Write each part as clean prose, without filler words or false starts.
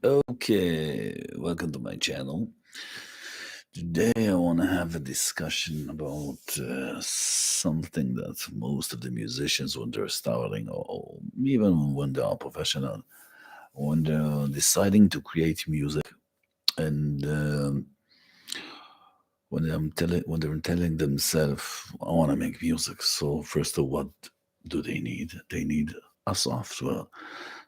Okay, welcome to my channel. Today I want to have a discussion about something that most of the musicians, when they're starting, or even when they are professional, when they're deciding to create music, and when they're telling themselves, "I want to make music." So first of all, what do they need? They need a software.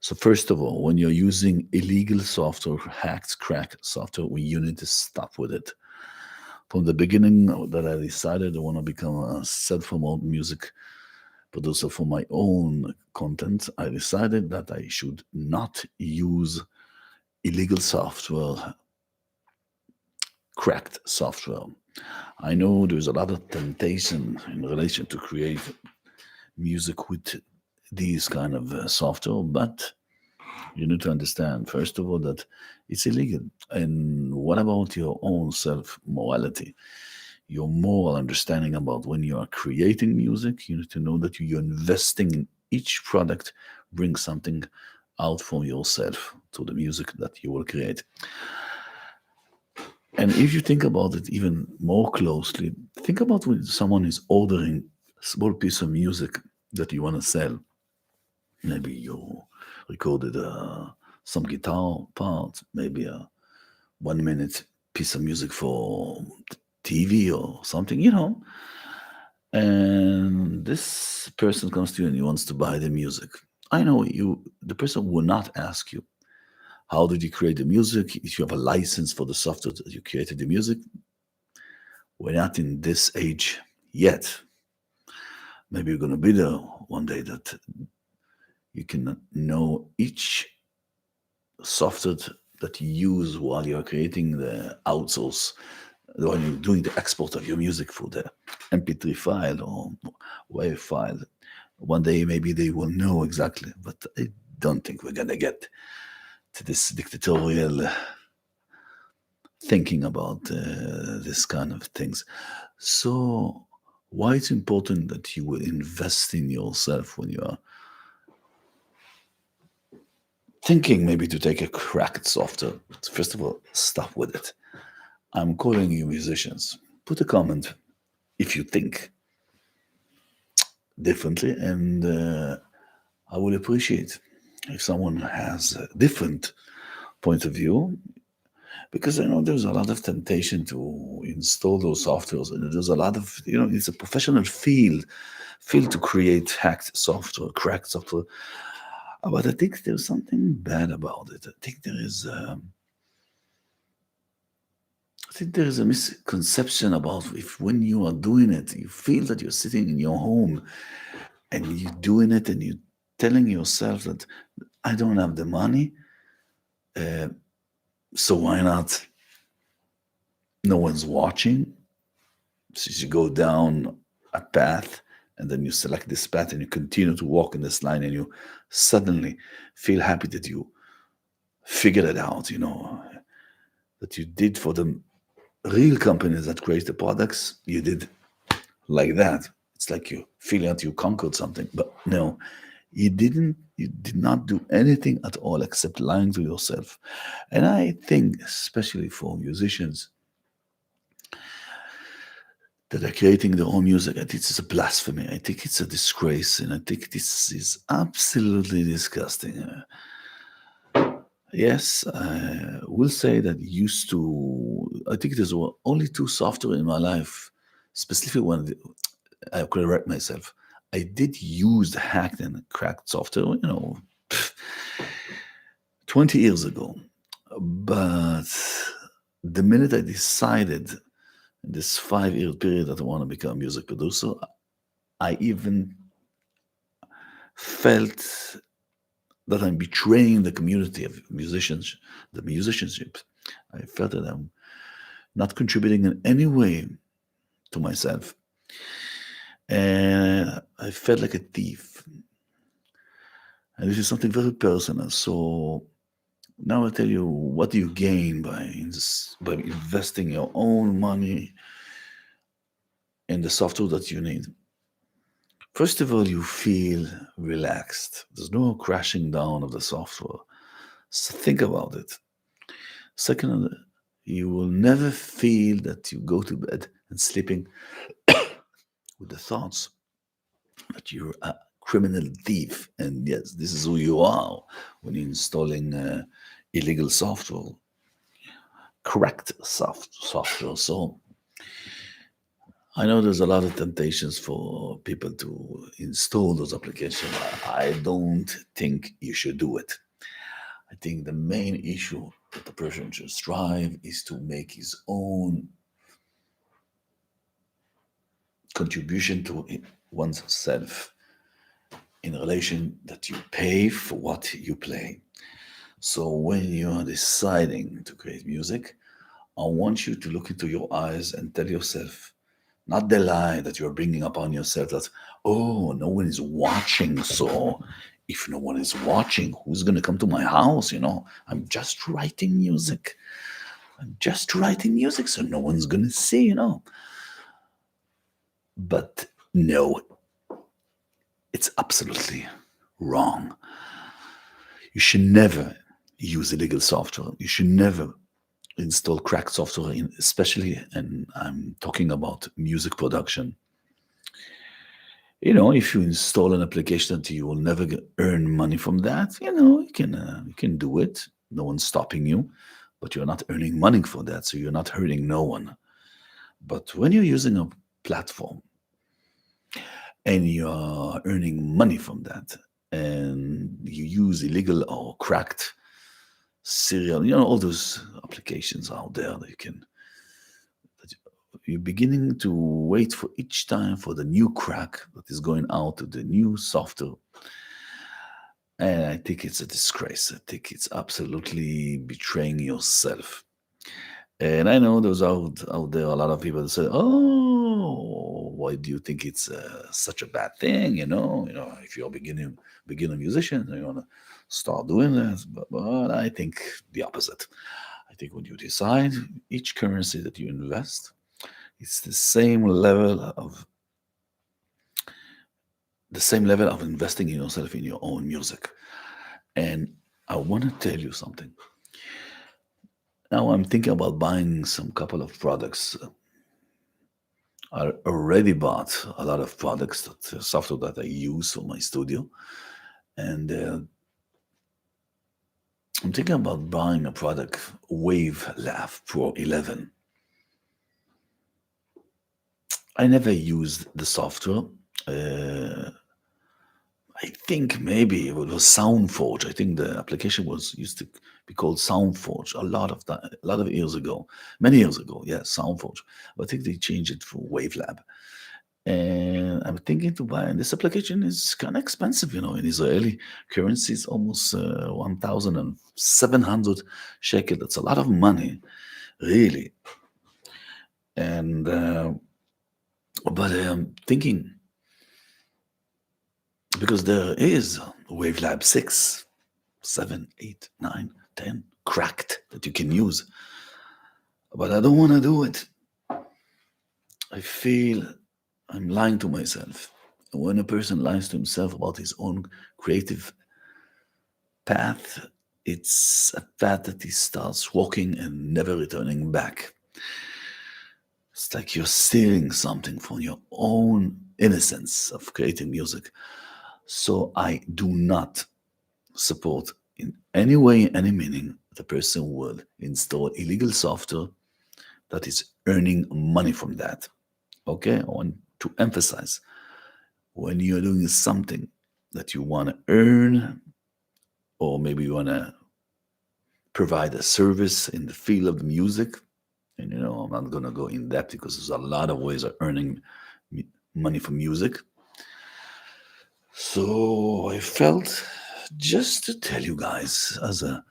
So first of all, when you're using illegal software, hacked, cracked software, you need to stop with it. From the beginning that I decided I want to become a self-promote music producer for my own content, I decided that I should not use illegal software, cracked software. I know there's a lot of temptation in relation to create music with these kind of software, but you need to understand, first of all, that it's illegal. And what about your own self morality? Your moral understanding about when you are creating music, you need to know that you're investing in each product, bring something out from yourself to the music that you will create. And if you think about it even more closely, think about when someone is ordering a small piece of music that you want to sell. Maybe you recorded some guitar part, maybe a 1 minute piece of music for TV or something, and this person comes to you and he wants to buy the music. I know the person will not ask you, how did you create the music? If you have a license for the software that you created the music, we're not in this age yet. Maybe you're going to be there one day that you can know each software that you use while you're creating the outsource, when you're doing the export of your music for the MP3 file or WAV file. One day maybe they will know exactly, but I don't think we're gonna get to this dictatorial thinking about this kind of things. So why it's important that you will invest in yourself when you are thinking maybe to take a crack at software. First of all, stop with it. I'm calling you musicians. Put a comment if you think differently, and I will appreciate if someone has a different point of view, because I know there's a lot of temptation to install those softwares, and there's a lot of it's a professional field to create hacked software, cracked software. But I think there's something bad about it. I think there is a misconception about if when you are doing it, you feel that you're sitting in your home and you're doing it and you're telling yourself that I don't have the money, so why not? No one's watching. So you go down a path and then you select this path and you continue to walk in this line and you suddenly feel happy that you figured it out, that you did for the real companies that create the products, you did like that. It's like you feel that you conquered something. But no, you didn't. You did not do anything at all except lying to yourself. And I think, especially for musicians that are creating their own music, I think it's a blasphemy. I think it's a disgrace. And I think this is absolutely disgusting. Yes, I will say that used to, I think there's only two software in my life, specifically when I correct myself. I did use the hacked and cracked software, 20 years ago. But the minute I decided in this 5 year period that I want to become a music producer, I even felt that I'm betraying the community of musicians, the musicianship. I felt that I'm not contributing in any way to myself. And I felt like a thief. And this is something very personal. So now I tell you, what do you gain by investing your own money in the software that you need? First of all, you feel relaxed. There's no crashing down of the software. So think about it. Second, you will never feel that you go to bed and sleeping with the thoughts that you're a criminal thief. And yes, this is who you are when you're installing illegal software, correct software. So I know there's a lot of temptations for people to install those applications. I don't think you should do it. I think the main issue that the person should strive is to make his own contribution to oneself in relation that you pay for what you play. So when you're deciding to create music, I want you to look into your eyes and tell yourself, not the lie that you're bringing upon yourself that, oh, no one is watching. So if no one is watching, who's going to come to my house? I'm just writing music. I'm just writing music, so no one's going to see. But no, it's absolutely wrong. You should never use illegal software. You should never install cracked software, especially, and I'm talking about music production. If you install an application that you will never earn money from that, you can do it. No one's stopping you, but you're not earning money for that, so you're not hurting no one. But when you're using a platform and you're earning money from that, and you use illegal or cracked serial, all those applications out there that you're beginning to wait for each time for the new crack that is going out to the new software. And I think it's a disgrace. I think it's absolutely betraying yourself. And I know there's out there a lot of people that say, "Oh, why do you think it's such a bad thing?" If you're a beginner musician, you want to start doing that. But I think the opposite. I think when you decide each currency that you invest, it's the same level of investing in yourself in your own music. And I want to tell you something. Now I'm thinking about buying some couple of products. I already bought a lot of products, that software that I use for my studio, and I'm thinking about buying a product, Wavelab Pro 11. I never used the software. I think maybe it was SoundForge. I think the application used to be called SoundForge a lot of years ago, many years ago. Yeah, SoundForge. But I think they changed it for Wavelab. And I'm thinking to buy. And this application is kind of expensive, in Israeli currency. It's almost 1,700 shekel. That's a lot of money, really. And but I'm thinking, because there is Wavelab 6, 7, 8, 9, 10 cracked that you can use. But I don't want to do it. I feel I'm lying to myself. And when a person lies to himself about his own creative path, it's a path that he starts walking and never returning back. It's like you're stealing something from your own innocence of creating music. So I do not support in any way, any meaning, the person would install illegal software that is earning money from that. Okay, I want to emphasize, when you're doing something that you want to earn, or maybe you want to provide a service in the field of music, and I'm not going to go in depth because there's a lot of ways of earning money from music. So I felt just to tell you guys, as a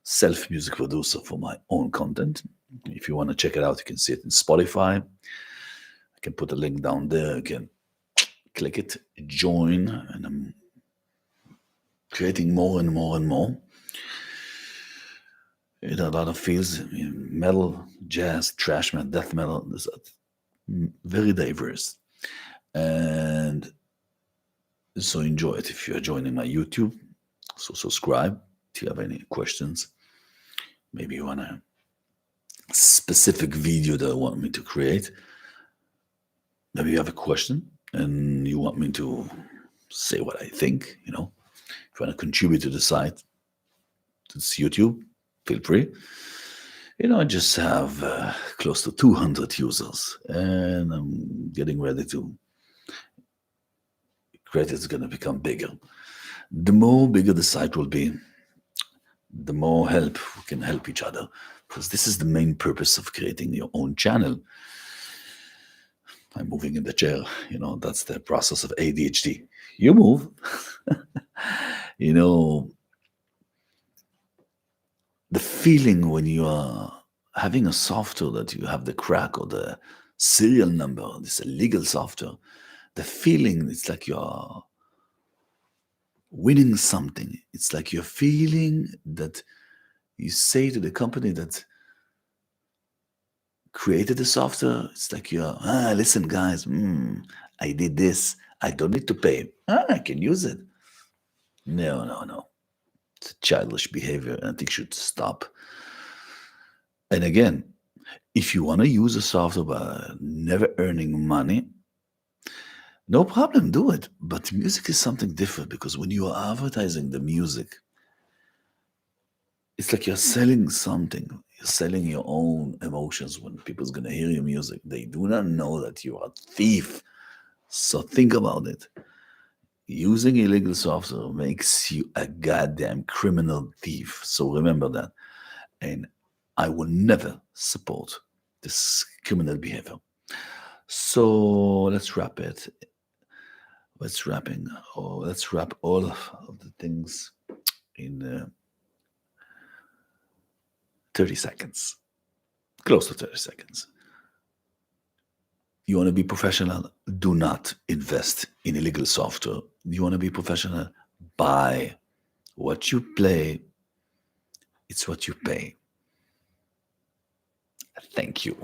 self-music producer for my own content, if you want to check it out, you can see it in Spotify. I can put a link down there. You can click it, join, and I'm creating more and more and more. In a lot of fields, metal, jazz, thrash metal, death metal, is very diverse. And so enjoy it. If you're joining my YouTube, so subscribe, Do you have any questions? Maybe you want a specific video that you want me to create. Maybe you have a question and you want me to say what I think, If you want to contribute to the site, to this YouTube, feel free. I just have close to 200 users, and I'm getting ready to create. It's going to become bigger. The more bigger the site will be, the more help we can help each other, because this is the main purpose of creating your own channel. I'm moving in the chair, that's the process of ADHD. You move. The feeling when you are having a software that you have the crack or the serial number, this illegal software, the feeling, it's like you're winning something. It's like you're feeling that you say to the company that created the software, it's like you're, listen guys, I did this. I don't need to pay. I can use it. No. It's a childish behavior, and I think should stop. And again, if you want to use a software but never earning money, no problem, do it. But music is something different, because when you are advertising the music, it's like you're selling something. You're selling your own emotions. When people's going to hear your music, they do not know that you are a thief. So think about it. Using illegal software makes you a goddamn criminal thief. So remember that. And I will never support this criminal behavior. So let's wrap it. Let's wrap all of the things in 30 seconds. Close to 30 seconds. You want to be professional? Do not invest in illegal software. You want to be professional? Buy. What you play, it's what you pay. Thank you.